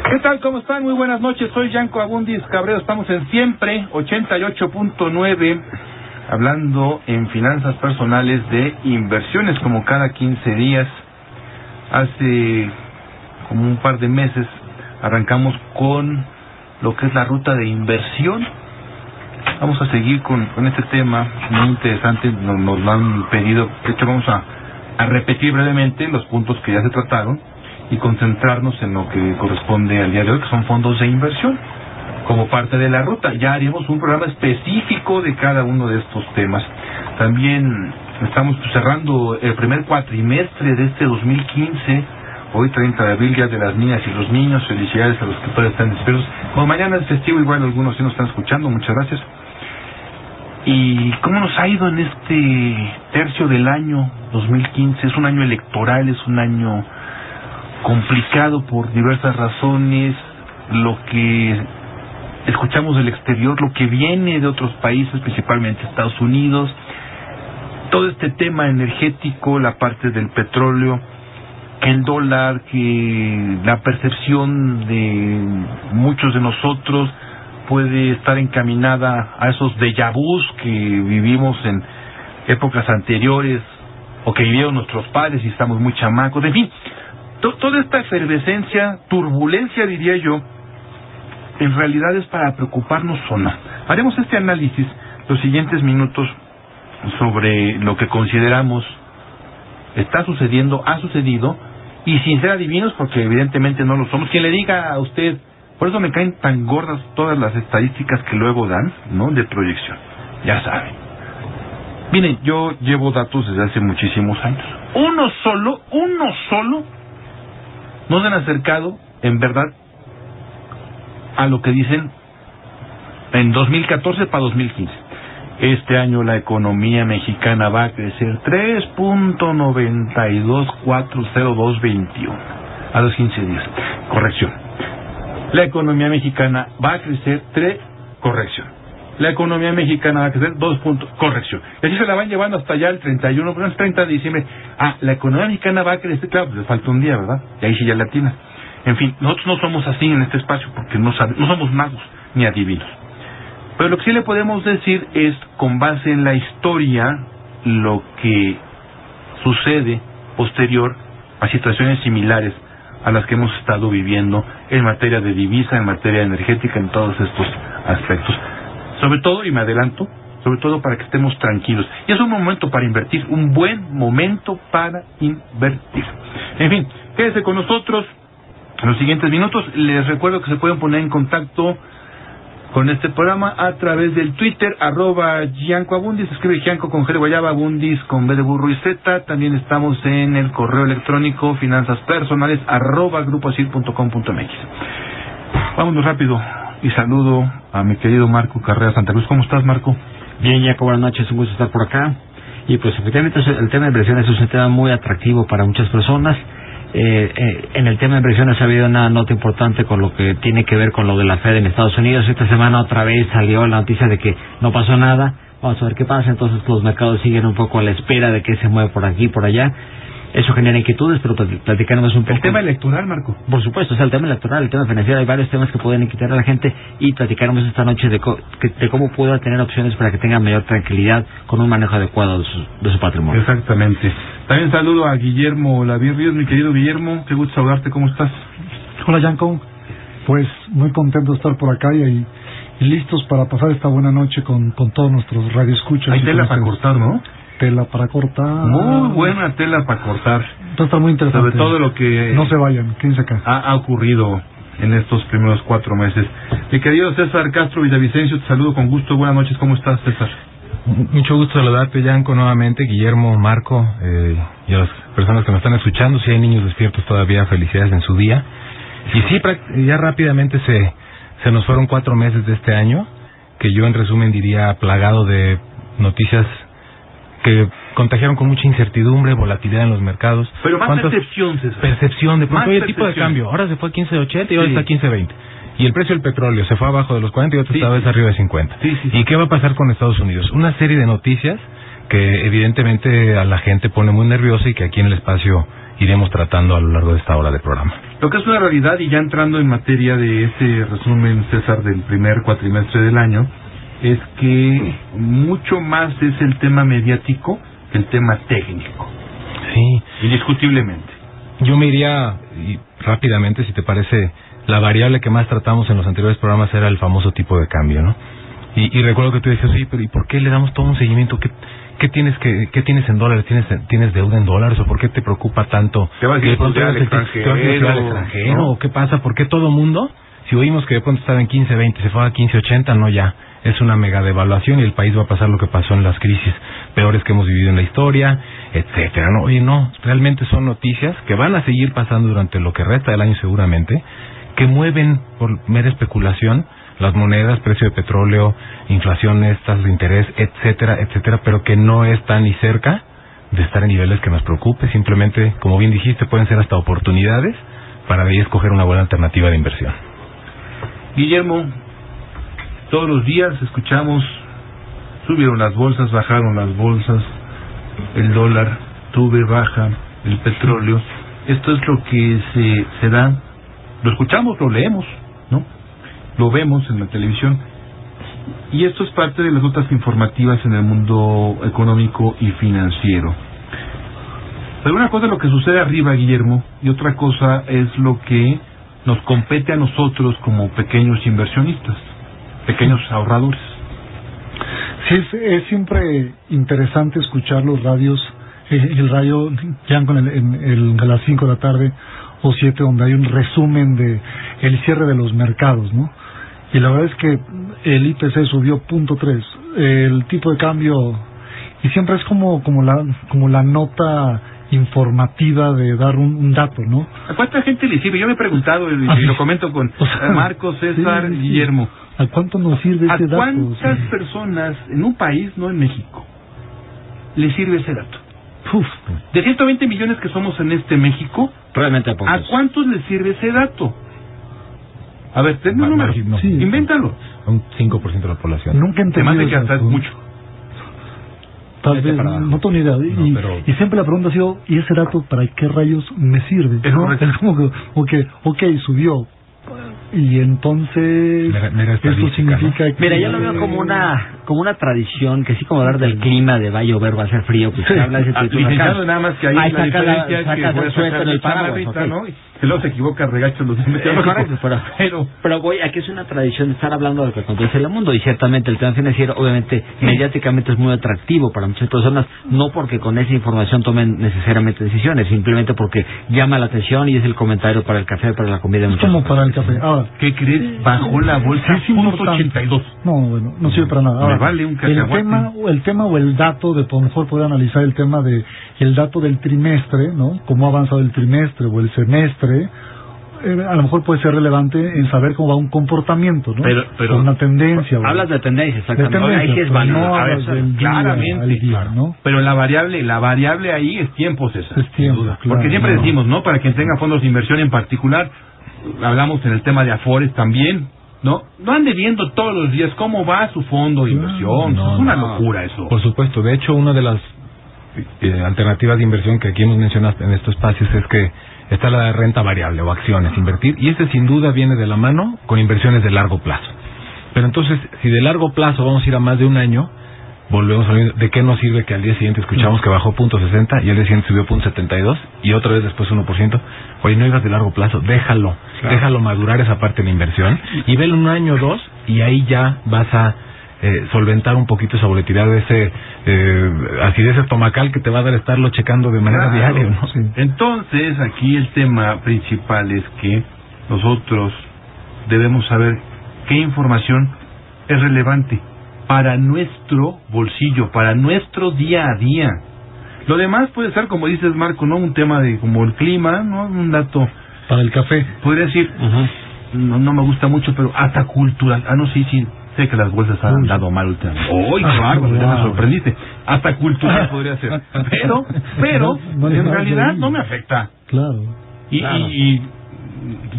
¿Qué tal? ¿Cómo están? Muy buenas noches. Soy Yanko Abundis Cabrero. Estamos en Siempre 88.9, hablando en finanzas personales de inversiones, como cada 15 días. Hace como un par de meses arrancamos con lo que es la ruta de inversión. Vamos a seguir con este tema muy interesante. Nos lo han pedido. De hecho, vamos a repetir brevemente los puntos que ya se trataron y concentrarnos en lo que corresponde al día de hoy, que son fondos de inversión, como parte de la ruta. Ya haremos un programa específico de cada uno de estos temas. También estamos cerrando el primer cuatrimestre de este 2015, hoy 30 de abril, Día de las Niñas y los Niños. Felicidades a los que todavía están despiertos. Como mañana es festivo, igual algunos sí nos están escuchando, muchas gracias. ¿Y cómo nos ha ido en este tercio del año 2015? Es un año electoral, es un año complicado por diversas razones. Lo que escuchamos del exterior, lo que viene de otros países, principalmente Estados Unidos, todo este tema energético, la parte del petróleo, el dólar, que la percepción de muchos de nosotros puede estar encaminada a esos déjà vus que vivimos en épocas anteriores o que vivieron nuestros padres y estamos muy chamacos. En fin, toda esta efervescencia, turbulencia, diría yo, en realidad es para preocuparnos o no. Haremos este análisis los siguientes minutos sobre lo que consideramos está sucediendo, ha sucedido, y sin ser adivinos, porque evidentemente no lo somos. Quien le diga a usted, por eso me caen tan gordas todas las estadísticas que luego dan, ¿no?, de proyección. Ya saben. Miren, yo llevo datos desde hace muchísimos años. Uno solo no se han acercado, en verdad, a lo que dicen en 2014 para 2015. Este año la economía mexicana va a crecer 3.9240221 a los 15 días. Corrección. La economía mexicana va a crecer corrección. La economía mexicana va a crecer 2 puntos, corrección. Y así se la van llevando hasta ya el 31, pero es 30 de diciembre. La economía mexicana va a crecer, claro, les falta un día, ¿verdad? Y ahí sí ya latina. En fin, nosotros no somos así en este espacio porque no somos magos ni adivinos. Pero lo que sí le podemos decir es, con base en la historia, lo que sucede posterior a situaciones similares a las que hemos estado viviendo en materia de divisa, en materia energética, en todos estos aspectos. Sobre todo, y me adelanto, sobre todo para que estemos tranquilos. Y es un momento para invertir, un buen momento para invertir. En fin, quédese con nosotros en los siguientes minutos. Les recuerdo que se pueden poner en contacto con este programa a través del Twitter, @YankoAbundis, escribe Yanko con G de Guayaba, Abundis con B de burro y Z. También estamos en el correo electrónico finanzaspersonales @grupoasil.com.mx. Vámonos rápido y saludo a mi querido Marco Carrera Santa Cruz. ¿Cómo estás, Marco? Bien, Yanko, buenas noches, un gusto estar por acá. Y pues efectivamente el tema de inversiones es un tema muy atractivo para muchas personas. En el tema de inversiones ha habido una nota importante con lo que tiene que ver con lo de la Fed en Estados Unidos. Esta semana otra vez salió la noticia de que no pasó nada. Vamos a ver qué pasa. Entonces los mercados siguen un poco a la espera de que se mueva por aquí y por allá. Eso genera inquietudes, pero platicaremos un poco. El tema electoral, Marco. Por supuesto, es el tema electoral, el tema financiero. Hay varios temas que pueden inquietar a la gente y platicaremos esta noche de cómo pueda tener opciones para que tenga mayor tranquilidad con un manejo adecuado de su patrimonio. Exactamente. También saludo a Guillermo Lavín Ríos, mi querido Guillermo. Qué gusto saludarte, ¿cómo estás? Hola, Yanko. Pues muy contento de estar por acá y listos para pasar esta buena noche con todos nuestros radioescuchas. Hay tela para cortar, ¿no? Tela para cortar. Muy buena tela para cortar. Esto está muy interesante. Sobre todo lo que no se vayan, quédense acá. Ha ocurrido en estos primeros 4 meses. Mi querido César Castro Villavicencio, te saludo con gusto. Buenas noches, ¿cómo estás, César? Mucho gusto saludarte, Yanko, nuevamente, Guillermo, Marco, y a las personas que me están escuchando. Si hay niños despiertos todavía, felicidades en su día. Y sí, ya rápidamente se nos fueron 4 meses de este año, que yo en resumen diría plagado de noticias que contagiaron con mucha incertidumbre, volatilidad en los mercados. Pero más percepción, César. Percepción de pronto, oye, tipo de cambio. Ahora se fue a 15.80 y ahora está a 15.20. Y el precio del petróleo se fue abajo de los 40 y otra vez arriba de 50. ¿Y qué va a pasar con Estados Unidos? Una serie de noticias que evidentemente a la gente pone muy nerviosa y que aquí en el espacio iremos tratando a lo largo de esta hora de programa. Lo que es una realidad, y ya entrando en materia de ese resumen, César, del primer cuatrimestre del año, es que mucho más es el tema mediático que el tema técnico. Sí. Indiscutiblemente. Yo me iría rápidamente, si te parece, la variable que más tratamos en los anteriores programas era el famoso tipo de cambio, ¿no? Y recuerdo que tú decías, sí, pero ¿y por qué le damos todo un seguimiento? ¿Qué tienes en dólares? ¿Tienes deuda en dólares? ¿O por qué te preocupa tanto? ¿Te vas a ir al extranjero? ¿No? ¿O qué pasa? ¿Por qué todo mundo, si oímos que de pronto estaba en 15.20, se fue a 15.80, no ya? Es una mega devaluación y el país va a pasar lo que pasó en las crisis peores que hemos vivido en la historia, etcétera. No, oye, no, realmente son noticias que van a seguir pasando durante lo que resta del año seguramente, que mueven por mera especulación las monedas, precio de petróleo, inflaciones, tasas de interés, etcétera, etcétera, pero que no están ni cerca de estar en niveles que nos preocupe. Simplemente, como bien dijiste, pueden ser hasta oportunidades para de ahí escoger una buena alternativa de inversión. Guillermo, todos los días escuchamos, subieron las bolsas, bajaron las bolsas, el dólar sube, baja, el petróleo. Esto es lo que se da, lo escuchamos, lo leemos, ¿no? Lo vemos en la televisión. Y esto es parte de las notas informativas en el mundo económico y financiero. Pero una cosa es lo que sucede arriba, Guillermo, y otra cosa es lo que nos compete a nosotros como pequeños inversionistas, pequeños ahorradores. Sí, es siempre interesante escuchar los radios, el radio ya a las 5 de la tarde o 7, donde hay un resumen de el cierre de los mercados, ¿no? Y la verdad es que el IPC subió 0.3, el tipo de cambio, y siempre es como la nota informativa de dar un dato, ¿no? ¿A cuánta gente le sirve? Yo me he preguntado, y lo comento con Marcos, César, sí, Guillermo. ¿A cuánto nos sirve ese dato? ¿A cuántas personas en un país, no en México, le sirve ese dato? Uf. De 120 millones que somos en México, realmente pocos. ¿A cuántos le sirve ese dato? A ver, ten un número, no. Sí. Invéntalo. Un 5% de la población. Nunca entendí. Además de que hasta es mucho. Tal vez, no tengo ni idea. Y siempre la pregunta ha sido, ¿y ese dato para qué rayos me sirve? ¿No? Es como que, ok, subió. Y entonces, esto significa que... Mira, yo lo veo como una tradición, que sí, como hablar del clima, de va a llover, va a ser frío, pues se habla de ese tipo de cosas. Nada más que ahí la diferencia es que sacas el suéter en el paraguas, okay. ¿no? Y luego se equivoca, regacho los correcto, pero voy, aquí es una tradición de estar hablando de lo que acontece en el mundo, y ciertamente el tema financiero, obviamente, mediáticamente es muy atractivo para muchas personas, no porque con esa información tomen necesariamente decisiones, simplemente porque llama la atención y es el comentario para el café, para la comida de muchas como para el café. Ahora, ¿qué crees? Bajó la bolsa es importante. 82. No, bueno, no sirve para nada. Ahora, vale un el tema o el dato de, por lo mejor poder analizar el tema de el dato del trimestre, ¿no? Cómo ha avanzado el trimestre o el semestre, a lo mejor puede ser relevante en saber cómo va un comportamiento, ¿no? Pero una tendencia. Hablas de tendencia, exactamente. Ahí sí es válido. No hablas del claramente, día, claro. ¿no? Pero la variable ahí es tiempo, César. Es tiempo, claro, porque siempre decimos, ¿no? Para quien tenga fondos de inversión en particular, hablamos en el tema de Afores también, ¿no? No ande viendo todos los días cómo va su fondo de inversión. No, es una locura eso. Por supuesto. De hecho, una de las alternativas de inversión que aquí hemos mencionado en estos espacios es que está la renta variable o acciones, invertir, y este sin duda viene de la mano con inversiones de largo plazo. Pero entonces, si de largo plazo vamos a ir a más de un año, volvemos a ver de qué nos sirve que al día siguiente escuchamos que bajó 0.60 y al día siguiente subió 0.72 y otra vez después 1%. Oye, no ibas de largo plazo, déjalo madurar esa parte de la inversión y velo un año o dos y ahí ya vas a solventar un poquito esa volatilidad de ese acidez estomacal que te va a dar estarlo checando de manera diaria, ¿no? Sí. Entonces, aquí el tema principal es que nosotros debemos saber qué información es relevante para nuestro bolsillo, para nuestro día a día. Lo demás puede ser, como dices, Marco, ¿no? Un tema de como el clima, ¿no? Un dato para el café. Podría decir, no me gusta mucho, pero hasta cultural. No, sí, sé que las bolsas han dado mal últimamente. ¡Uy, qué bárbaro! Ya me sorprendiste. Hasta cultural podría ser. Pero en realidad no me afecta. Claro. Y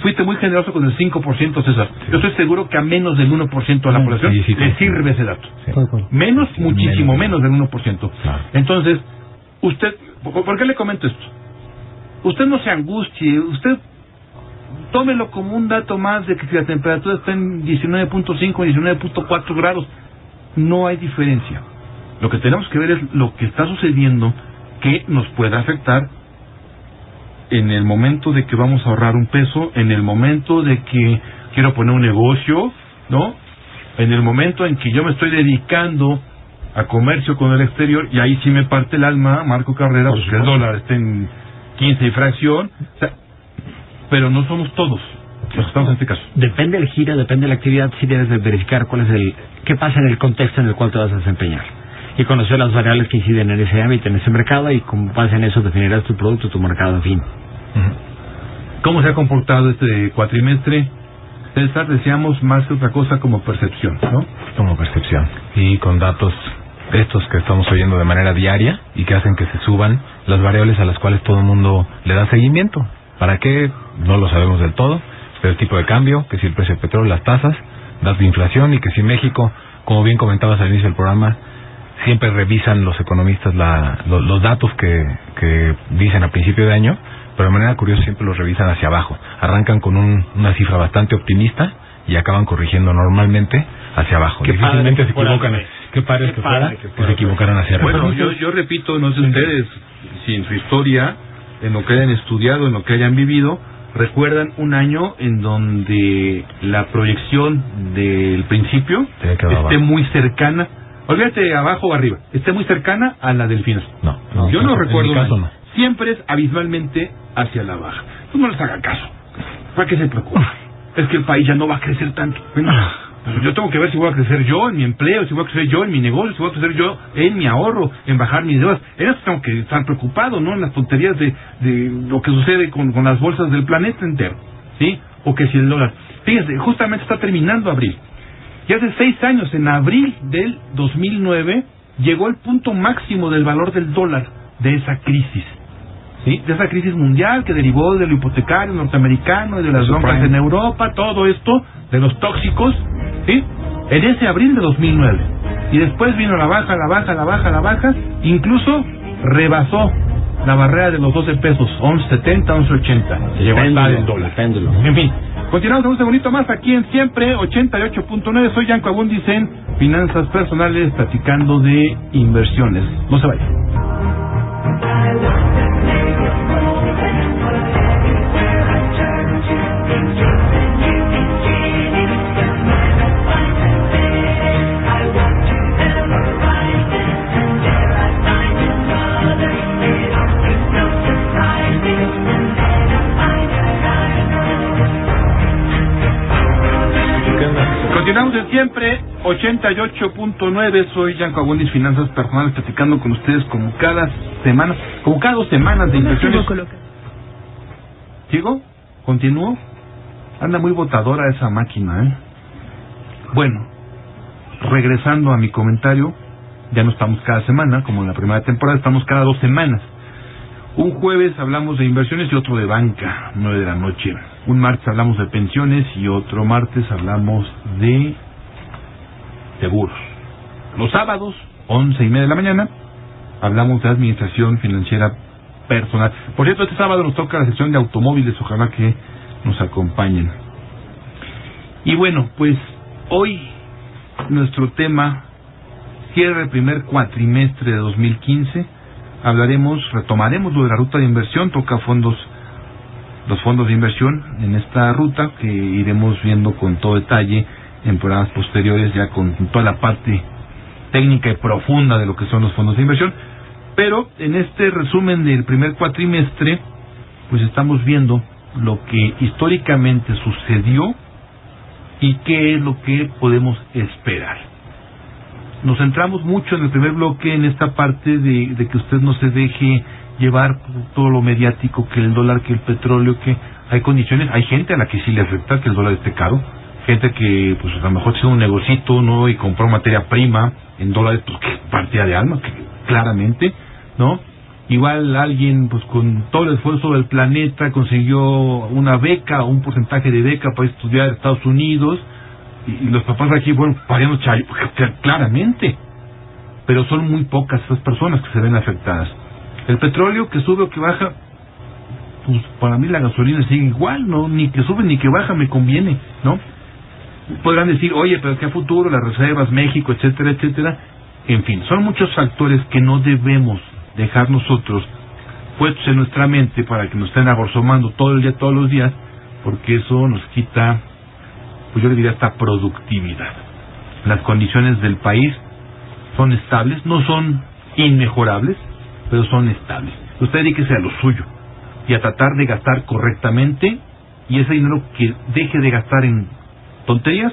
fuiste muy generoso con el 5%, César. Yo estoy seguro que a menos del 1% de la población le sirve ese dato. Menos, muchísimo menos del 1%. Entonces, usted, ¿por qué le comento esto? usted no se angustie, usted tómelo como un dato más de que si la temperatura está en 19.5, 19.4 grados, no hay diferencia. Lo que tenemos que ver es lo que está sucediendo que nos puede afectar en el momento de que vamos a ahorrar un peso, en el momento de que quiero poner un negocio, ¿no? En el momento en que yo me estoy dedicando a comercio con el exterior, y ahí sí me parte el alma, Marco Carrera, porque el dólar está en 15 y fracción, o sea, pero no somos todos los que estamos en este caso. Depende del giro, depende de la actividad, sí debes de verificar qué pasa en el contexto en el cual te vas a desempeñar. Y conocer las variables que inciden en ese ámbito, en ese mercado, y con base en eso definirás tu producto, tu mercado, en fin. ¿Cómo se ha comportado este cuatrimestre? César, decíamos más que otra cosa como percepción, ¿no? Como percepción. Y con datos estos que estamos oyendo de manera diaria y que hacen que se suban las variables a las cuales todo el mundo le da seguimiento. ¿Para qué? No lo sabemos del todo. Pero el tipo de cambio, que si el precio del petróleo, las tasas, datos de inflación, y que si México, como bien comentabas al inicio del programa, siempre revisan los economistas los datos que dicen a principio de año, pero de manera curiosa siempre los revisan hacia abajo. Arrancan con una cifra bastante optimista y acaban corrigiendo normalmente hacia abajo. Difícilmente se equivocan. Qué padre que fuera que se equivocaran hacia arriba. Bueno, yo repito, no sé ustedes, si en su historia, en lo que hayan estudiado, en lo que hayan vivido, recuerdan un año en donde la proyección del principio esté muy cercana, olvídate abajo o arriba, esté muy cercana a la del final. No, yo no recuerdo. En mi caso, no. Siempre es abismalmente hacia la baja. Pues no les haga caso. ¿Para qué se preocupa? Es que el país ya no va a crecer tanto. Bueno, yo tengo que ver si voy a crecer yo en mi empleo, si voy a crecer yo en mi negocio, si voy a crecer yo en mi ahorro, en bajar mis deudas. En eso tengo que estar preocupado, ¿no? En las tonterías de lo que sucede con las bolsas del planeta entero, ¿sí? O que si el dólar. Fíjense, justamente está terminando abril. Y hace 6 años, en abril del 2009, llegó el punto máximo del valor del dólar de esa crisis. ¿Sí? De esa crisis mundial que derivó de lo hipotecario norteamericano y de las broncas en Europa, todo esto, de los tóxicos, ¿sí? En ese abril de 2009. Y después vino la baja, incluso rebasó la barrera de los 12 pesos, 11.70, 11.80. Se llegó a estar el dólar. En fin, continuamos en un segundito más aquí en Siempre 88.9. Soy Yanko Abundis en Finanzas Personales, platicando de inversiones. No se vayan. Continuamos en Siempre 88.9. Soy Yanko Abundis, Finanzas Personales, platicando con ustedes como cada semana, como cada 2 semanas de inversiones. ¿Sigo? ¿Continúo? Anda muy botadora esa máquina, ¿eh? Bueno, regresando a mi comentario, ya no estamos cada semana, como en la primera temporada, estamos cada 2 semanas. Un jueves hablamos de inversiones y otro de banca, 9 de la noche. Un martes hablamos de pensiones y otro martes hablamos de seguros. Los sábados, 11:30 de la mañana, hablamos de administración financiera personal. Por cierto, este sábado nos toca la sección de automóviles, ojalá que nos acompañen. Y bueno, pues hoy nuestro tema cierra el primer cuatrimestre de 2015. Retomaremos lo de la ruta de inversión, toca los fondos de inversión en esta ruta, que iremos viendo con todo detalle en programas posteriores, ya con toda la parte técnica y profunda de lo que son los fondos de inversión. Pero en este resumen del primer cuatrimestre, pues estamos viendo lo que históricamente sucedió y qué es lo que podemos esperar. Nos centramos mucho en el primer bloque en esta parte de que usted no se deje llevar por todo lo mediático, que el dólar, que el petróleo, que hay condiciones. Hay gente a la que sí le afecta que el dólar esté caro, gente que pues a lo mejor tiene un negocito, ¿no? Y compró materia prima en dólares, pues que partida de alma, que claramente, ¿no? Igual alguien pues con todo el esfuerzo del planeta consiguió una beca o un porcentaje de beca para estudiar en Estados Unidos, y los papás aquí fueron pagando chayo, claramente, pero son muy pocas esas personas que se ven afectadas. El petróleo que sube o que baja, pues para mí la gasolina sigue igual, ¿no? Ni que sube ni que baja me conviene, ¿no? Podrán decir, oye, pero es que a futuro las reservas, México, etcétera, etcétera. En fin, son muchos factores que no debemos dejar nosotros puestos en nuestra mente para que nos estén agorzomando todo el día, todos los días, porque eso nos quita, pues yo le diría hasta productividad. Las condiciones del país son estables, no son inmejorables, pero son estables. Usted dedíquese a lo suyo y a tratar de gastar correctamente, y ese dinero que deje de gastar en tonterías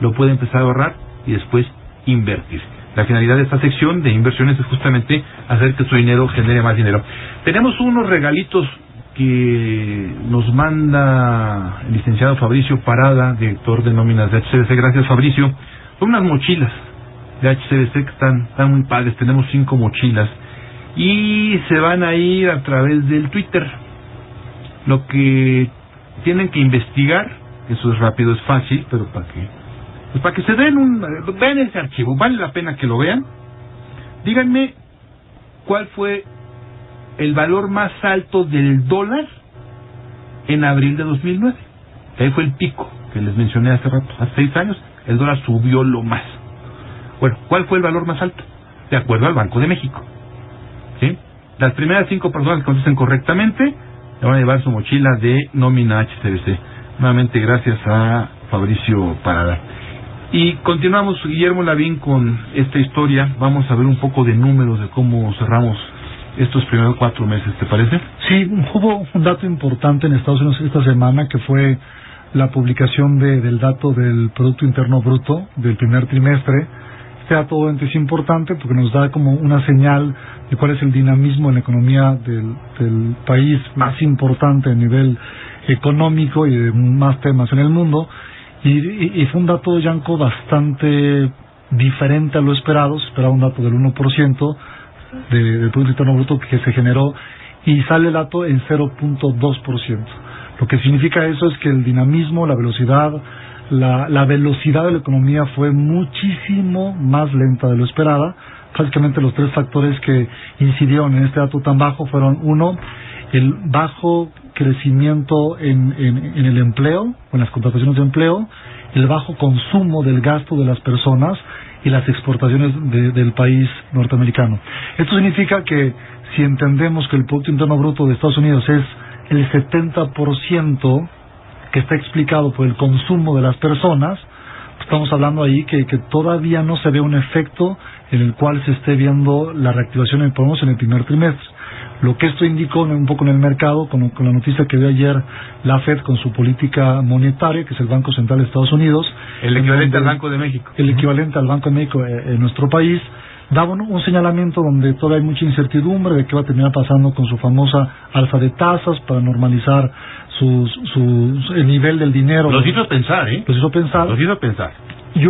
lo puede empezar a ahorrar y después invertir. La finalidad de esta sección de inversiones es justamente hacer que su dinero genere más dinero. Tenemos unos regalitos que nos manda el licenciado Fabricio Parada, director de nóminas de HCBC. Gracias, Fabricio. Son unas mochilas de HCBC que están muy padres. Tenemos 5 mochilas y se van a ir a través del Twitter. Lo que tienen que investigar, eso es rápido, es fácil, pero para que se vean ese archivo, vale la pena que lo vean. Díganme cuál fue el valor más alto del dólar en abril de 2009. Ahí fue el pico que les mencioné hace rato. Hace 6 años el dólar subió lo más. Bueno, ¿cuál fue el valor más alto? De acuerdo al Banco de México. ¿Sí? Las primeras 5 personas que contesten correctamente le van a llevar su mochila de nómina HCBC. Nuevamente gracias a Fabricio Parada. Y continuamos, Guillermo Lavín, con esta historia. Vamos a ver un poco de números de cómo cerramos estos primeros 4 meses, ¿te parece? Sí, hubo un dato importante en Estados Unidos esta semana, que fue la publicación del dato del Producto Interno Bruto del primer trimestre. Este dato obviamente es importante porque nos da como una señal de cuál es el dinamismo en la economía del país más importante a nivel económico y de más temas en el mundo. Y fue un dato, Yanko, bastante diferente a lo esperado. Se esperaba un dato del 1% del Producto Interno Bruto que se generó, y sale el dato en 0.2%. Lo que significa eso es que el dinamismo, la velocidad de la economía fue muchísimo más lenta de lo esperada. Básicamente los 3 factores que incidieron en este dato tan bajo fueron: 1, el bajo crecimiento en el empleo, en las contrataciones de empleo, el bajo consumo del gasto de las personas y las exportaciones del país norteamericano. Esto significa que si entendemos que el Producto Interno Bruto de Estados Unidos es el 70% que está explicado por el consumo de las personas, estamos hablando ahí que todavía no se ve un efecto en el cual se esté viendo la reactivación en el primer trimestre. Lo que esto indicó un poco en el mercado, con la noticia que dio ayer la Fed con su política monetaria, que es el Banco Central de Estados Unidos. El equivalente al Banco de México. El equivalente al Banco de México en nuestro país. Daba un señalamiento donde todavía hay mucha incertidumbre de qué va a terminar pasando con su famosa alza de tasas para normalizar el nivel del dinero. Los hizo pensar, ¿eh? Los hizo pensar. Y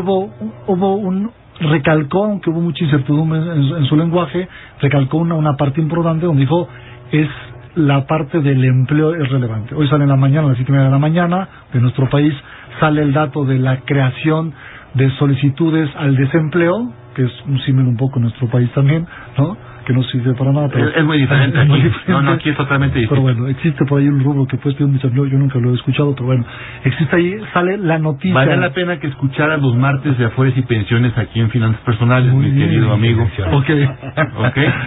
recalcó, aunque hubo mucha incertidumbre en su lenguaje, recalcó una parte importante donde dijo: es la parte del empleo es relevante. Hoy sale en la mañana, a las 7:30 de la mañana de nuestro país, sale el dato de la creación de solicitudes al desempleo, que es un símil un poco en nuestro país también, ¿no? Que no sirve para nada, pero es muy diferente aquí. No, aquí es totalmente diferente. Pero bueno, existe por ahí un rubro que puedes pedir un desempleo, yo nunca lo he escuchado, pero bueno, existe ahí, sale la noticia. Vale la pena que escucharas los martes de Afores y Pensiones aquí en Finanzas Personales, muy mi querido amigo. Ok.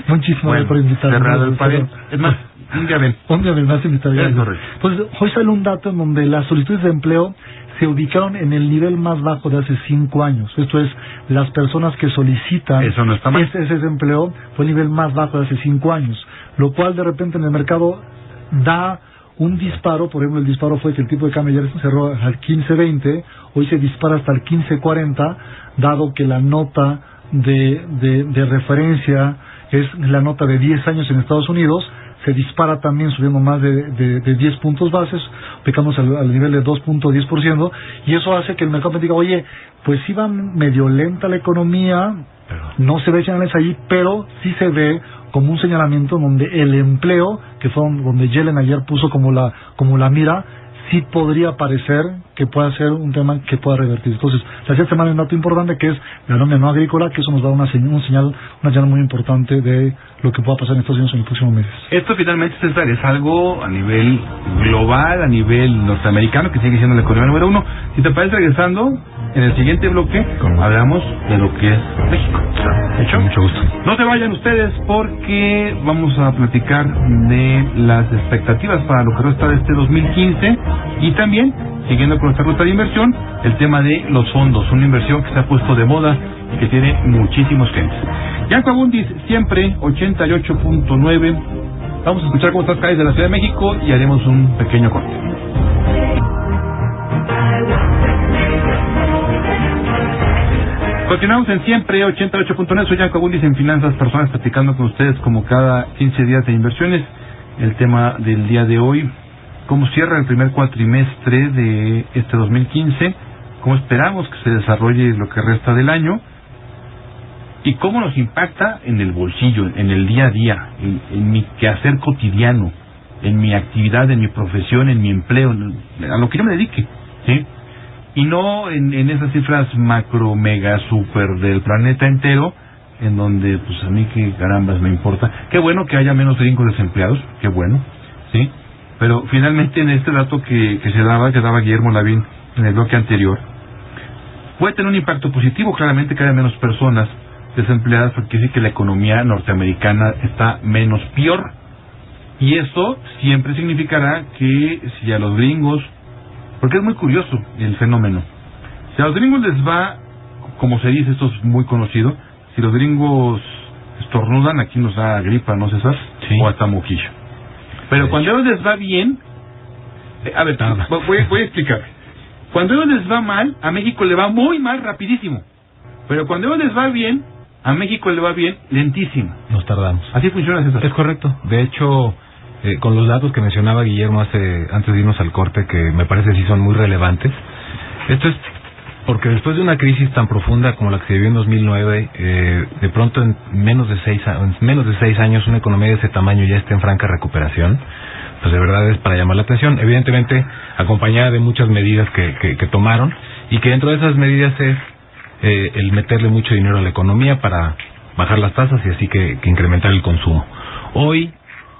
Muchísimas gracias por invitarme. Cerrado el pared. Es más, un día ven más invitaría. Pues hoy sale un dato en donde las solicitudes de empleo se ubicaron en el nivel más bajo de hace 5 años. Esto es, las personas que solicitan eso no está mal. ese desempleo fue el nivel más bajo de hace 5 años, lo cual de repente en el mercado da un disparo. Por ejemplo, el disparo fue que el tipo de cambio ayer se cerró al 15.20, hoy se dispara hasta el 15.40, dado que la nota de referencia es la nota de 10 años en Estados Unidos. Se dispara también, subiendo más de 10 puntos bases, picamos al nivel de 2.10%, y eso hace que el mercado me diga: oye, pues sí va medio lenta la economía, no se ve señales ahí, pero sí se ve como un señalamiento donde el empleo, que fue donde Yellen ayer puso como la mira, sí podría parecer que pueda ser un tema que pueda revertir. Entonces, la siguiente semana hay un dato importante que es la nómina no agrícola, que eso nos da una señal muy importante de lo que pueda pasar en Estados Unidos en el próximo mes. Esto finalmente, César, es algo a nivel global, a nivel norteamericano, que sigue siendo la economía número uno. Si te parece, regresando, en el siguiente bloque hablamos de lo que es México. ¿Hecho? Mucho gusto. No se vayan ustedes porque vamos a platicar de las expectativas para lo que resta de este 2015 y también, siguiendo con nuestra ruta de inversión, el tema de los fondos, una inversión que se ha puesto de moda y que tiene muchísimos clientes. Gianco Abundis, siempre 88.9. Vamos a escuchar cómo están las calles de la Ciudad de México y haremos un pequeño corte. Continuamos en siempre 88.9. Soy Gianco Abundis en Finanzas Personales, platicando con ustedes como cada 15 días de inversiones. El tema del día de hoy: cómo cierra el primer cuatrimestre de este 2015, cómo esperamos que se desarrolle lo que resta del año y cómo nos impacta en el bolsillo, en el día a día, en mi quehacer cotidiano, en mi actividad, en mi profesión, en mi empleo, a lo que yo me dedique, ¿sí? Y no en esas cifras macro, mega, super del planeta entero, en donde pues a mí qué carambas me importa. Qué bueno que haya menos gringos desempleados, qué bueno, ¿sí? Pero finalmente en este dato que daba Guillermo Lavín en el bloque anterior, puede tener un impacto positivo, claramente que haya menos personas desempleadas, porque sí que la economía norteamericana está menos peor, y eso siempre significará que si a los gringos, porque es muy curioso el fenómeno, si a los gringos les va, como se dice, esto es muy conocido, si los gringos estornudan, aquí nos da gripa, ¿no, César? Sí. O hasta moquillo. Pero cuando a ellos les va bien, a ver, voy a explicar. Cuando a ellos les va mal, a México le va muy mal, rapidísimo. Pero cuando a ellos les va bien, a México le va bien, lentísimo. Nos tardamos. Así funciona, César. Es correcto. De hecho, con los datos que mencionaba Guillermo antes de irnos al corte, que me parece sí son muy relevantes, esto es porque después de una crisis tan profunda como la que se vivió en 2009, de pronto en menos de 6 años una economía de ese tamaño ya está en franca recuperación, pues de verdad es para llamar la atención, evidentemente acompañada de muchas medidas que tomaron, y que dentro de esas medidas es el meterle mucho dinero a la economía para bajar las tasas y así que incrementar el consumo. Hoy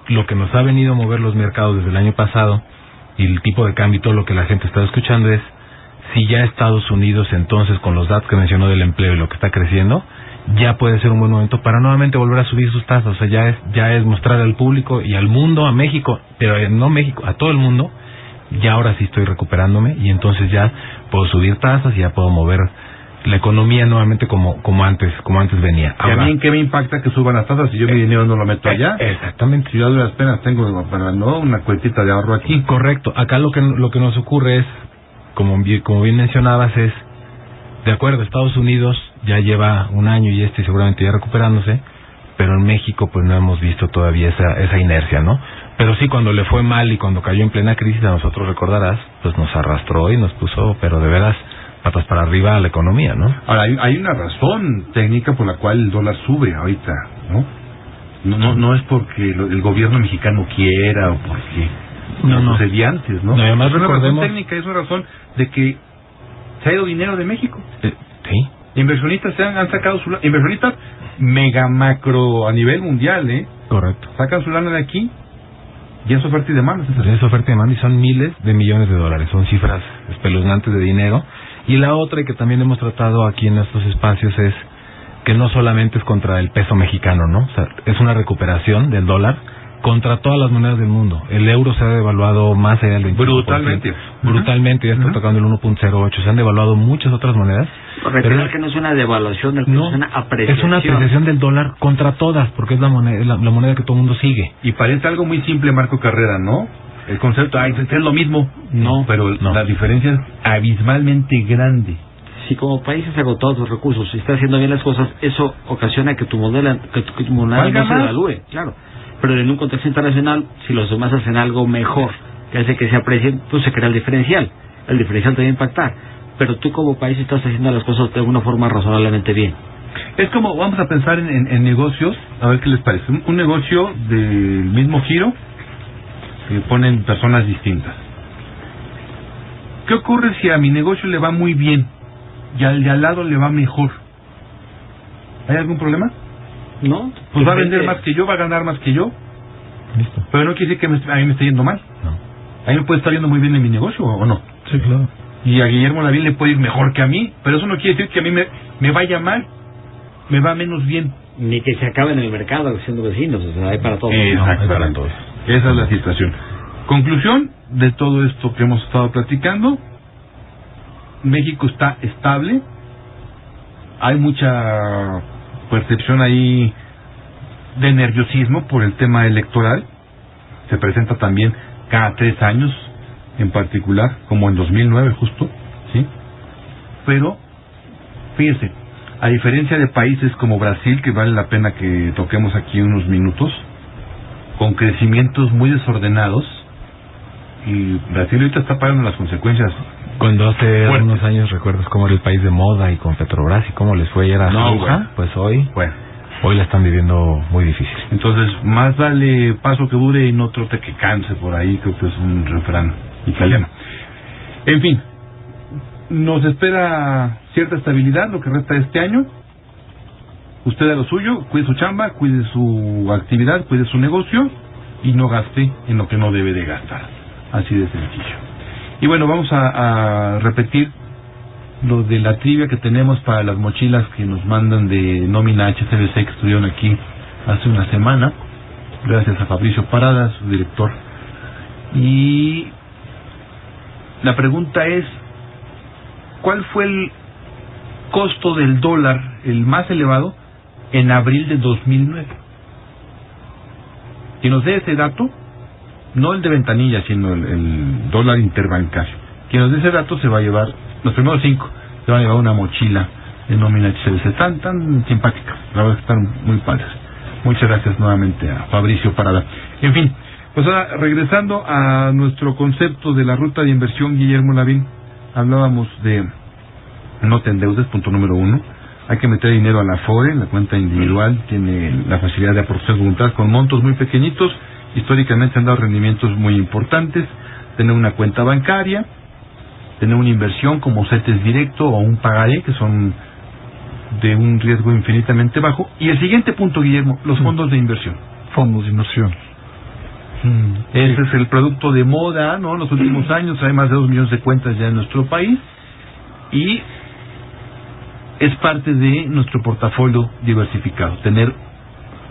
lo que nos ha venido a mover los mercados desde el año pasado y el tipo de cambio y todo lo que la gente está escuchando es si ya Estados Unidos, entonces, con los datos que mencionó del empleo y lo que está creciendo, ya puede ser un buen momento para nuevamente volver a subir sus tasas. O sea, ya es mostrar al público y al mundo, a México, pero no México, a todo el mundo, ya ahora sí estoy recuperándome y entonces ya puedo subir tasas y ya puedo mover la economía nuevamente como antes venía. Ahora, ¿y a mí en qué me impacta que suban las tasas si yo mi dinero no lo meto allá? Exactamente. Si yo a duras penas tengo para una cuentita de ahorro aquí. Correcto. Acá lo que nos ocurre es, como bien mencionabas, es, de acuerdo, Estados Unidos ya lleva un año y seguramente ya recuperándose, pero en México pues no hemos visto todavía esa inercia, ¿no? Pero sí, cuando le fue mal y cuando cayó en plena crisis, a nosotros, recordarás, pues nos arrastró y nos puso, pero de veras, patas para arriba a la economía, ¿no? Ahora, hay una razón técnica por la cual el dólar sube ahorita, ¿no? No es porque el gobierno mexicano quiera o porque no sucedía antes, ¿no? Además, es una recordemos... razón técnica, es una razón de que se ha ido dinero de México. Sí. Inversionistas han sacado su lana, inversionistas mega macro a nivel mundial, Correcto. Sacan su lana de aquí y es oferta y demanda. Es oferta y demanda y son miles de millones de dólares, son cifras espeluznantes de dinero. Y la otra, y que también hemos tratado aquí en estos espacios, es que no solamente es contra el peso mexicano, ¿no? O sea, es una recuperación del dólar contra todas las monedas del mundo. El euro se ha devaluado más allá del 25%. Brutalmente, ya está tocando el 1.08. Se han devaluado muchas otras monedas. Pero que no es una devaluación del peso, es una apreciación. Es una apreciación del dólar contra todas, porque es la moneda que todo el mundo sigue. Y parece algo muy simple, Marco Carrera, ¿no? El concepto, es lo mismo. No, pero la diferencia es abismalmente grande. Si como país has agotado tus recursos y estás haciendo bien las cosas, eso ocasiona que tu moneda no se devalúe, claro. Pero en un contexto internacional, si los demás hacen algo mejor, que hace que se aprecien, pues se crea el diferencial. El diferencial te va a impactar. Pero tú como país estás haciendo las cosas de alguna forma razonablemente bien. Es como, vamos a pensar en negocios, a ver qué les parece. Un negocio del mismo giro, que ponen personas distintas. ¿qué ocurre si a mi negocio le va muy bien y al de al lado le va mejor? ¿Hay algún problema? No. Pues va a vender más que yo, va a ganar más que yo. Listo. Pero no quiere decir que a mí me esté yendo mal. No. A mí me puede estar yendo muy bien en mi negocio, ¿o no? Sí, claro. Y a Guillermo Lavín le puede ir mejor que a mí, pero eso no quiere decir que a mí me vaya mal, me va menos bien. Ni que se acaben en el mercado siendo vecinos, o sea, hay para todos. Exacto, hay para todos. Esa es la situación. Conclusión de todo esto que hemos estado platicando: México está estable, hay mucha percepción ahí de nerviosismo por el tema electoral, se presenta también cada 3 años en particular, como en 2009 justo, ¿sí? Pero, fíjense, a diferencia de países como Brasil, que vale la pena que toquemos aquí unos minutos, con crecimientos muy desordenados, y Brasil ahorita está pagando las consecuencias. Cuando hace fuertes. algunos años recuerdas cómo era el país de moda y con Petrobras y cómo les fue y era No, floja, bueno. pues hoy Bueno, la están viviendo muy difícil. entonces, más vale paso que dure y no trote que canse, por ahí creo que es un refrán italiano. En fin, nos espera cierta estabilidad lo que resta de este año. Usted a lo suyo, cuide su chamba, cuide su actividad, cuide su negocio y no gaste en lo que no debe de gastar. Así de sencillo. Y bueno, vamos a repetir lo de la trivia que tenemos para las mochilas que nos mandan de nómina HCBC, que estuvieron aquí hace una semana, gracias a Fabricio Parada, su director. Y la pregunta es: ¿cuál fue el costo del dólar, el más elevado, en abril de 2009? Quien nos dé ese dato, no el de ventanilla, sino el dólar interbancario, quien nos dé ese dato se va a llevar, los primeros 5 se van a llevar una mochila de nómina HCBC tan simpática. La verdad es que están muy padres. Muchas gracias nuevamente a Fabricio Parada. En fin, pues ahora regresando a nuestro concepto de la ruta de inversión, Guillermo Lavín, hablábamos de no te endeudes, punto número 1. Hay que meter dinero a la Afore, la cuenta individual tiene la facilidad de aportación voluntaria con montos muy pequeñitos. Históricamente han dado rendimientos muy importantes. Tener una cuenta bancaria, tener una inversión como CETES directo o un pagaré, que son de un riesgo infinitamente bajo. Y el siguiente punto, Guillermo, los fondos de inversión. Fondos de inversión. Ese es el producto de moda, ¿no? En los últimos años hay más de 2 millones de cuentas ya en nuestro país y es parte de nuestro portafolio diversificado, tener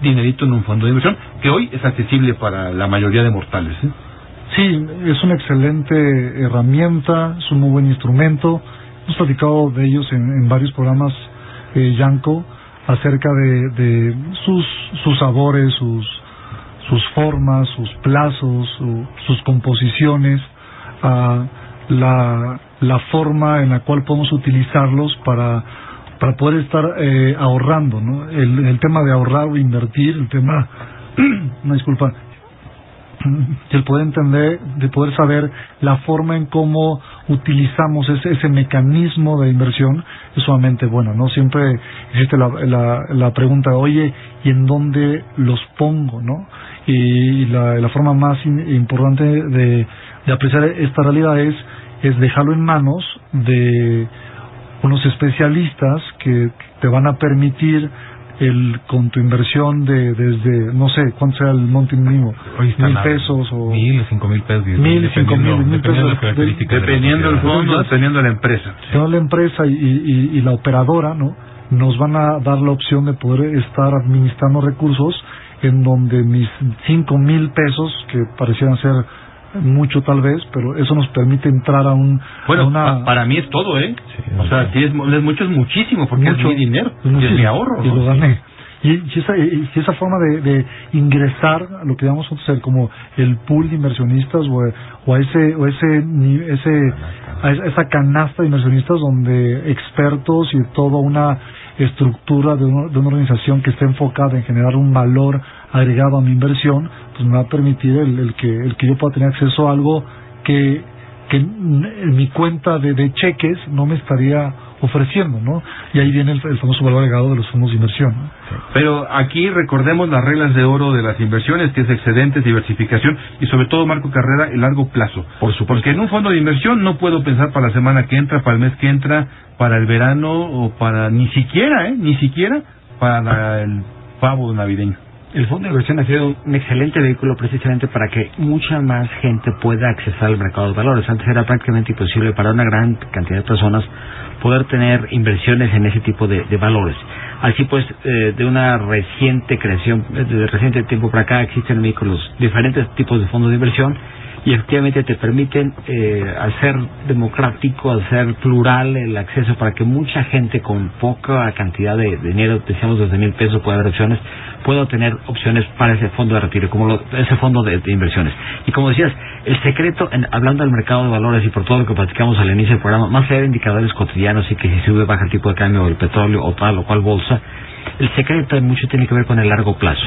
dinerito en un fondo de inversión que hoy es accesible para la mayoría de mortales, ¿eh? Sí, es una excelente herramienta, es un muy buen instrumento. Hemos platicado de ellos en varios programas, Yanko, acerca de sus sabores, sus formas, sus plazos, sus composiciones, la forma en la cual podemos utilizarlos para poder estar ahorrando, ¿no? El tema de ahorrar o invertir, el tema, una disculpa, el poder entender, de poder saber la forma en cómo utilizamos ese mecanismo de inversión es sumamente bueno, ¿no? Siempre existe la pregunta, oye, ¿y en dónde los pongo, no? Y la forma más importante de apreciar esta realidad es dejarlo en manos de unos especialistas que te van a permitir con tu inversión desde, no sé, ¿cuánto sea el monto mínimo? Hoy están 1,000 pesos o 1,000, 5,000 pesos, 1,000, 5,000 dependiendo de las pesos, características Dependiendo del fondo, dependiendo de la empresa. la empresa y la operadora, ¿no? Nos van a dar la opción de poder estar administrando recursos en donde mis 5,000 pesos, que parecieran ser mucho tal vez, pero eso nos permite entrar a para mí es todo, ¿eh? Sí, o sea, si es mucho, es muchísimo, porque mucho, es mi dinero, es y es mi ahorro, y ¿no? lo gané. Y esa forma de ingresar a lo que llamamos ser como el pool de inversionistas o a esa canasta de inversionistas donde expertos y toda una estructura de una organización que esté enfocada en generar un valor agregado a mi inversión, pues me va a permitir el que yo pueda tener acceso a algo que que en mi cuenta de cheques no me estaría ofreciendo, ¿no? Y ahí viene el famoso valor agregado de los fondos de inversión, ¿no? Pero aquí recordemos las reglas de oro de las inversiones, que es excedentes, diversificación y sobre todo, Marco Carrera, el largo plazo. Por supuesto. Porque en un fondo de inversión no puedo pensar para la semana que entra, para el mes que entra, para el verano o para ni siquiera para el pavo navideño. El fondo de inversión ha sido un excelente vehículo precisamente para que mucha más gente pueda accesar al mercado de valores. Antes era prácticamente imposible para una gran cantidad de personas poder tener inversiones en ese tipo de valores. Así pues, de una reciente creación, de reciente tiempo para acá, existen vehículos, diferentes tipos de fondos de inversión, y efectivamente te permiten, al ser democrático, al ser plural el acceso, para que mucha gente con poca cantidad de dinero, decíamos desde $1,000 puede haber opciones, pueda tener opciones para ese fondo de retiro, como ese fondo de inversiones. Y como decías, el secreto, hablando del mercado de valores y por todo lo que platicamos al inicio del programa, más allá de indicadores cotidianos y que si sube baja el tipo de cambio o el petróleo o tal o cual bolsa, el secreto mucho tiene que ver con el largo plazo.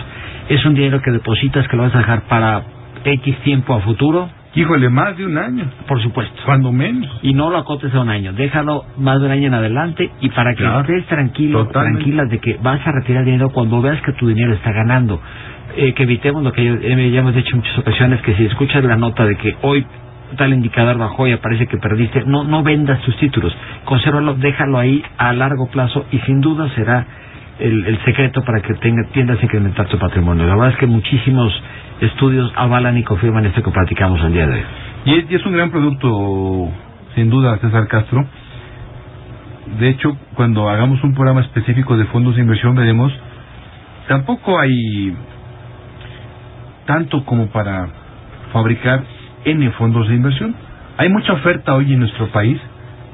Es un dinero que depositas, que lo vas a dejar para X tiempo a futuro. Híjole, más de un año. Por supuesto. Cuando menos. Y no lo acotes a un año, déjalo más de un año en adelante, y para que estés tranquilo, tranquilas de que vas a retirar dinero cuando veas que tu dinero está ganando. Que evitemos lo que ya hemos dicho en muchas ocasiones, que si escuchas la nota de que hoy tal indicador bajó y aparece que perdiste, no vendas tus títulos, consérvalo, déjalo ahí a largo plazo, y sin duda será el secreto para que tiendas a incrementar tu patrimonio. La verdad es que muchísimos estudios avalan y confirman esto que platicamos el día de hoy. Y es un gran producto, sin duda, César Castro. De hecho, cuando hagamos un programa específico de fondos de inversión, veremos, tampoco hay tanto como para fabricar N fondos de inversión. Hay mucha oferta hoy en nuestro país,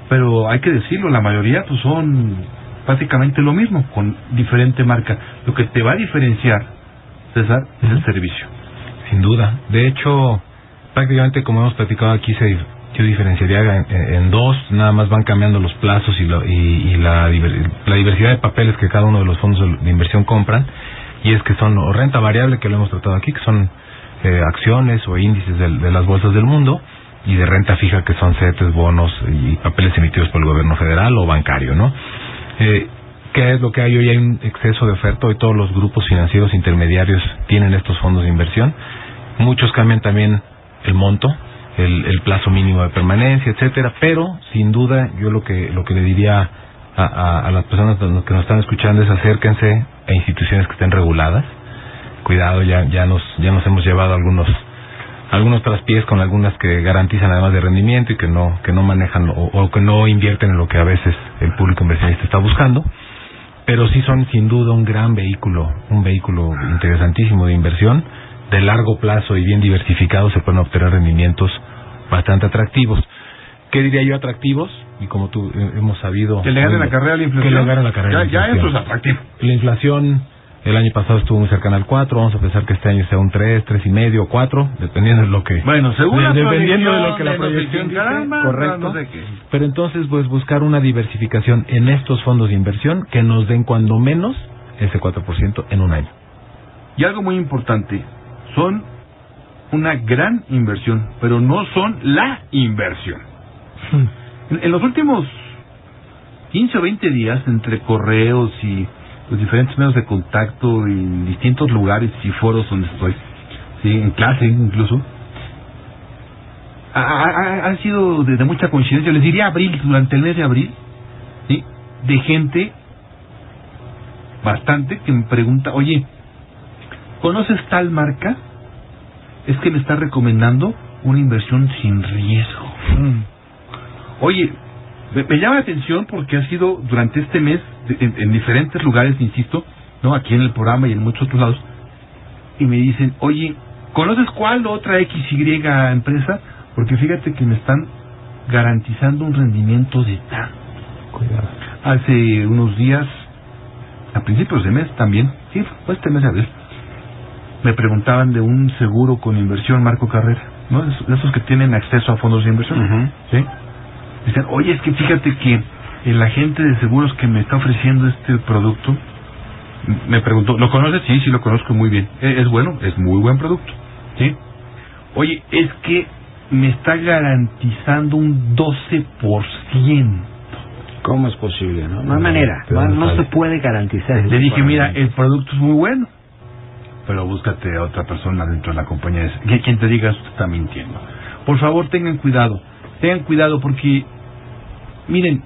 pero hay que decirlo, la mayoría pues son prácticamente lo mismo, con diferente marca. Lo que te va a diferenciar, César, es el servicio. Sin duda. De hecho, prácticamente como hemos platicado aquí, yo diferenciaría en dos. Nada más van cambiando los plazos y la diversidad de papeles que cada uno de los fondos de inversión compran. Y es que son o renta variable, que lo hemos tratado aquí, que son acciones o índices de las bolsas del mundo, y de renta fija, que son CETES, bonos y papeles emitidos por el gobierno federal o bancario, ¿no? ¿Qué es lo que hay hoy? Hay un exceso de oferta. Hoy todos los grupos financieros intermediarios tienen estos fondos de inversión. Muchos cambian también el monto, el plazo mínimo de permanencia, etcétera. Pero sin duda, yo lo que le diría a las personas que nos están escuchando es: acérquense a instituciones que estén reguladas. Cuidado, ya nos hemos llevado algunos traspiés con algunas que garantizan además de rendimiento y que no manejan o que no invierten en lo que a veces el público inversionista está buscando. Pero sí son sin duda un gran vehículo, un vehículo interesantísimo de inversión, de largo plazo y bien diversificado. Se pueden obtener rendimientos bastante atractivos. ¿Qué diría yo atractivos? Y como tú hemos sabido... Que le ganen la carrera a la inflación. Que le ganen la carrera a la inflación. Ya eso es atractivo. La inflación el año pasado estuvo muy cercana al 4, vamos a pensar que este año sea un 3, 3.5 o 4, dependiendo de lo que... Bueno, según dependiendo de lo que la proyección dice, correcto. No sé qué. Pero entonces, pues, buscar una diversificación en estos fondos de inversión que nos den cuando menos ese 4% en un año. Y algo muy importante, son una gran inversión, pero no son la inversión. En los últimos 15 o 20 días, entre correos y los diferentes medios de contacto y distintos lugares y foros donde estoy, sí, en clase incluso, ha sido de mucha coincidencia, les diría abril, durante el mes de abril, ¿sí?, de gente bastante que me pregunta: oye, ¿conoces tal marca? Es que me está recomendando una inversión sin riesgo. Oye, me llama la atención porque ha sido durante este mes en diferentes lugares, insisto, no, aquí en el programa y en muchos otros lados, y me dicen: oye, ¿conoces cuál otra XY empresa? Porque fíjate que me están garantizando un rendimiento de tal. Cuidado. Hace unos días, a principios de mes también, sí, fue este mes de abril, me preguntaban de un seguro con inversión, Marco Carrera, ¿no? De esos que tienen acceso a fondos de inversión, ¿sí? Dicen: oye, es que fíjate que el agente de seguros que me está ofreciendo este producto, me preguntó, ¿lo conoces? Sí, lo conozco muy bien. Es bueno, es muy buen producto, ¿sí? Oye, es que me está garantizando un 12%. ¿Cómo es posible? No hay manera, no se puede garantizar. Le dije, mira, el producto es muy bueno, pero búscate a otra persona dentro de la compañía. Que quien te diga esto está mintiendo. Por favor, tengan cuidado porque, miren,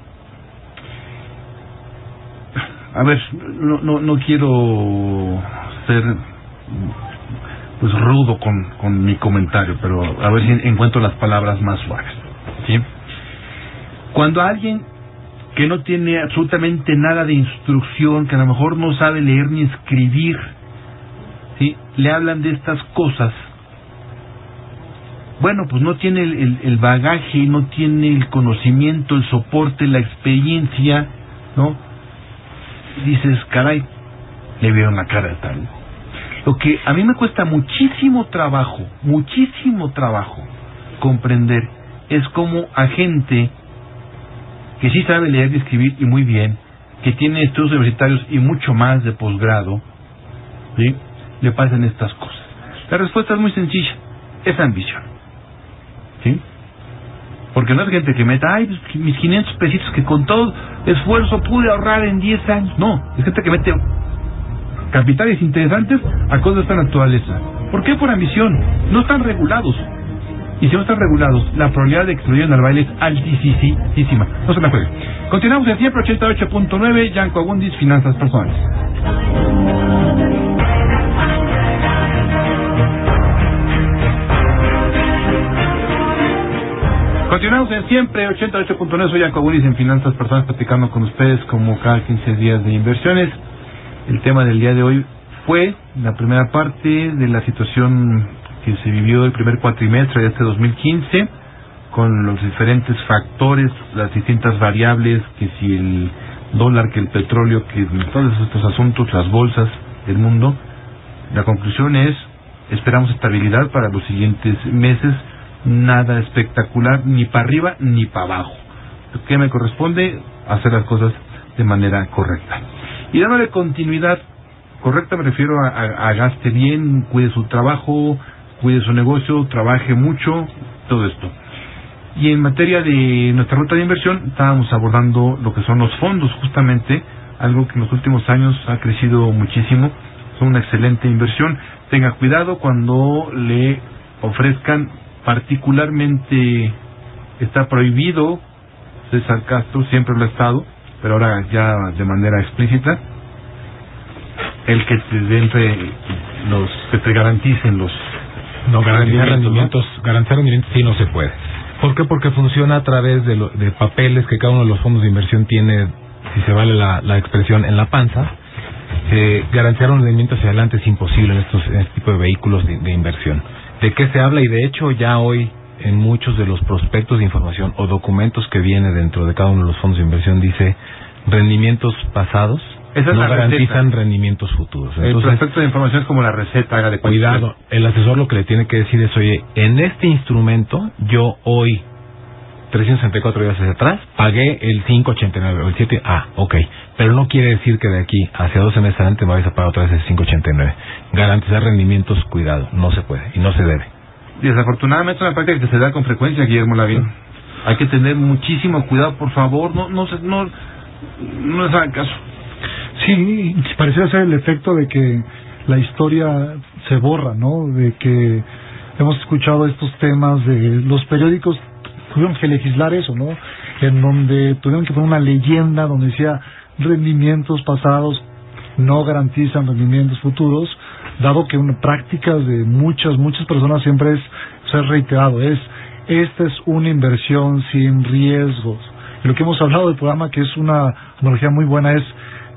a ver, no quiero ser pues rudo con mi comentario, pero a ver si encuentro las palabras más suaves, ¿sí? Cuando alguien que no tiene absolutamente nada de instrucción, que a lo mejor no sabe leer ni escribir, ¿sí?, le hablan de estas cosas, bueno, pues no tiene el bagaje, no tiene el conocimiento, el soporte, la experiencia, ¿no? Dices, caray, le vieron la cara de tal. Lo que a mí me cuesta muchísimo trabajo comprender es cómo a gente que sí sabe leer y escribir y muy bien, que tiene estudios universitarios y mucho más de posgrado, ¿sí?, le pasan estas cosas. La respuesta es muy sencilla, es ambición, ¿sí? Porque no es gente que meta, ay, pues, mis 500 pesitos que con todo esfuerzo pude ahorrar en 10 años. No, es gente que mete capitales interesantes a cosas de esta naturaleza. ¿Por qué? Por ambición. No están regulados. Y si no están regulados, la probabilidad de que se lo lleven al baile es altísima. No se la jueguen. Continuamos en siempre 88.9, Yanko Abundis, Finanzas Personales. Continuamos en siempre 88.9, soy Yanko Abundis en Finanzas Personales, platicando con ustedes como cada 15 días de inversiones. El tema del día de hoy fue la primera parte de la situación que se vivió el primer cuatrimestre de este 2015, con los diferentes factores, las distintas variables, que si el dólar, que el petróleo, que todos estos asuntos, las bolsas del mundo. La conclusión es, esperamos estabilidad para los siguientes meses, nada espectacular, ni para arriba ni para abajo. ¿Qué me corresponde? Hacer las cosas de manera correcta. Y dándole continuidad, correcta me refiero a gaste bien, cuide su trabajo, cuide su negocio, trabaje mucho, todo esto. Y en materia de nuestra ruta de inversión, estábamos abordando lo que son los fondos, justamente, algo que en los últimos años ha crecido muchísimo, son una excelente inversión. Tenga cuidado cuando le ofrezcan, particularmente está prohibido, César Castro siempre lo ha estado, pero ahora ya de manera explícita, el que te den que te garanticen los garantizar rendimientos, ¿no? Garantizar rendimientos sí no se puede. ¿Por qué? Porque funciona a través de papeles que cada uno de los fondos de inversión tiene, si se vale la expresión, en la panza. Garantizar un rendimiento hacia adelante es imposible en este tipo de vehículos de inversión. ¿De qué se habla? Y de hecho ya hoy en muchos de los prospectos de información o documentos que viene dentro de cada uno de los fondos de inversión dice rendimientos pasados no garantizan receta. Rendimientos futuros. Entonces, el prospecto de información es como la receta, haga de cuidado. El asesor lo que le tiene que decir es, oye, en este instrumento yo hoy 364 días hacia atrás pagué el 5.89 o el 7, ok, pero no quiere decir que de aquí hacia 12 meses adelante me vais a pagar otra vez el 5.89. Garantizar rendimientos, cuidado, no se puede y no se debe. Desafortunadamente es una práctica que se da con frecuencia, Guillermo Lavín. Hay que tener muchísimo cuidado, por favor, no les hagan caso. Sí, parecía ser el efecto de que la historia se borra, ¿no? De que hemos escuchado estos temas de los periódicos, tuvieron que legislar eso, ¿no? En donde tuvieron que poner una leyenda donde decía rendimientos pasados no garantizan rendimientos futuros, dado que una práctica de muchas personas siempre es reiterado, esta es una inversión sin riesgos. Y lo que hemos hablado del programa, que es una analogía muy buena, es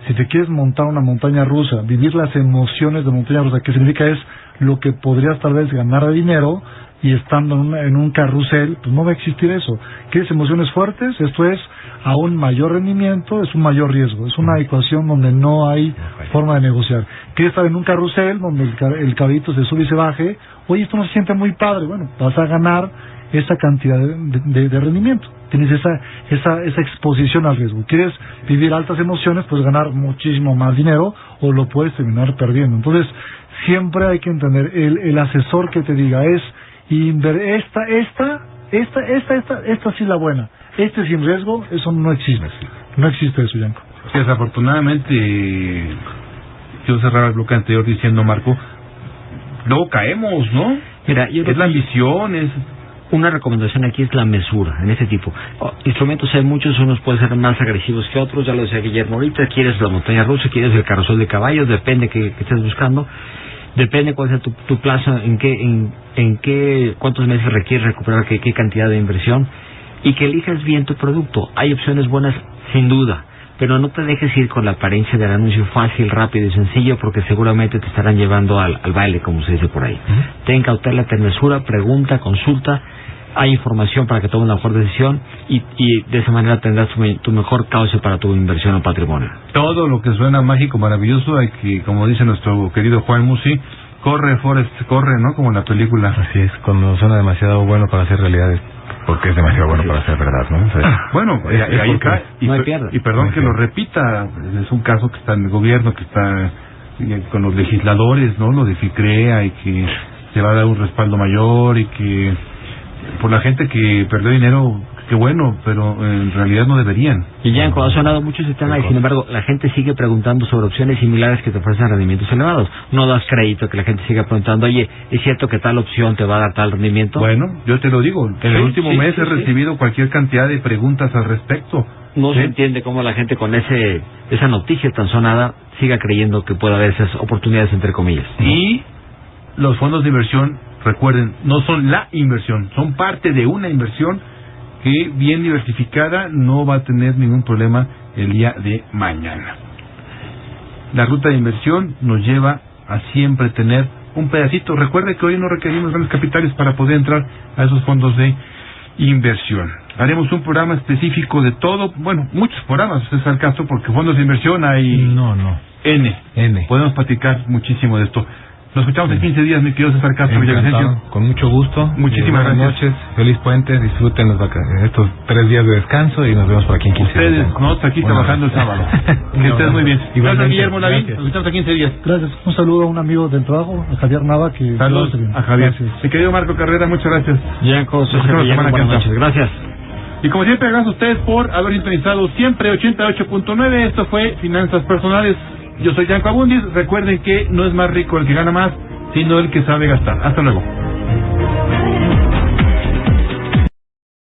si te quieres montar una montaña rusa, vivir las emociones de montaña rusa, que significa es lo que podrías tal vez ganar de dinero, y estando en un carrusel, pues no va a existir eso. ¿Quieres emociones fuertes? Esto es a un mayor rendimiento, es un mayor riesgo. Es una ecuación donde no hay forma de negociar. ¿Quieres estar en un carrusel donde el caballito se sube y se baje? Oye, esto no se siente muy padre. Bueno, vas a ganar esa cantidad de rendimiento. Tienes esa exposición al riesgo. ¿Quieres vivir altas emociones? Pues ganar muchísimo más dinero o lo puedes terminar perdiendo. Entonces, siempre hay que entender, el asesor que te diga es y esta sí la buena, sin riesgo, eso no existe. No existe eso, Yanko. Sí, desafortunadamente, yo cerraba el bloque anterior diciendo, Marco, luego caemos, ¿no? Mira, yo es la ambición, es... Una recomendación aquí es la mesura, en este tipo. Instrumentos hay muchos, unos pueden ser más agresivos que otros, ya lo decía Guillermo ahorita, quieres la montaña rusa, quieres el carrusel de caballos, depende que estés buscando, depende cuál sea tu plazo, cuántos meses requiere recuperar, qué cantidad de inversión, y que elijas bien tu producto. Hay opciones buenas, sin duda, pero no te dejes ir con la apariencia del anuncio fácil, rápido y sencillo, porque seguramente te estarán llevando al baile, como se dice por ahí. Ten cautela, ten mesura, pregunta, consulta, hay información para que tomes la mejor decisión y de esa manera tendrás tu mejor cauce para tu inversión o patrimonio. Todo lo que suena mágico, maravilloso, hay que, como dice nuestro querido Juan Musi, corre, Forrest, corre, ¿no? Como en la película. Así es, cuando suena demasiado bueno para ser realidad, porque es demasiado bueno para ser verdad, ¿no? O sea, bueno, ahí está. Y perdón que lo repita, es un caso que está en el gobierno, que está con los legisladores, ¿no? Lo de FICREA, y que se va a dar un respaldo mayor, y que por la gente que perdió dinero, qué bueno, pero en realidad no deberían. Y ya ha sonado mucho ese tema, y sin embargo la gente sigue preguntando sobre opciones similares que te ofrecen rendimientos elevados. No das crédito que la gente siga preguntando, oye, ¿es cierto que tal opción te va a dar tal rendimiento? Bueno, yo te lo digo, en el último mes he recibido cualquier cantidad de preguntas al respecto. No se entiende cómo la gente con esa noticia tan sonada siga creyendo que puede haber esas oportunidades, entre comillas. Y los fondos de inversión, recuerden, no son la inversión, son parte de una inversión que, bien diversificada, no va a tener ningún problema el día de mañana. La ruta de inversión nos lleva a siempre tener un pedacito. Recuerde que hoy no requerimos grandes capitales para poder entrar a esos fondos de inversión. Haremos un programa específico de todo, bueno, muchos programas, es el caso, porque fondos de inversión hay... No. N. Podemos platicar muchísimo de esto. Nos escuchamos en 15 días, mi querido César Castro Villavicencio. Con mucho gusto. Muchísimas gracias. Buenas noches, feliz puente, disfruten estos 3 días de descanso y nos vemos por aquí en 15 días. Ustedes, no, aquí trabajando el sábado. Que estés muy bien. Gracias, Guillermo Lavín. Nos escuchamos en 15 días. Gracias. Un saludo a un amigo del trabajo, a Javier Nava, que... Saludos a Javier. Gracias. Mi querido Marco Carrera, muchas gracias. Buenas noches. Gracias. Y como siempre, gracias a ustedes por haber sintonizado siempre 88.9. Esto fue Finanzas Personales. Yo soy Yanko Abundis. Recuerden que no es más rico el que gana más, sino el que sabe gastar. Hasta luego.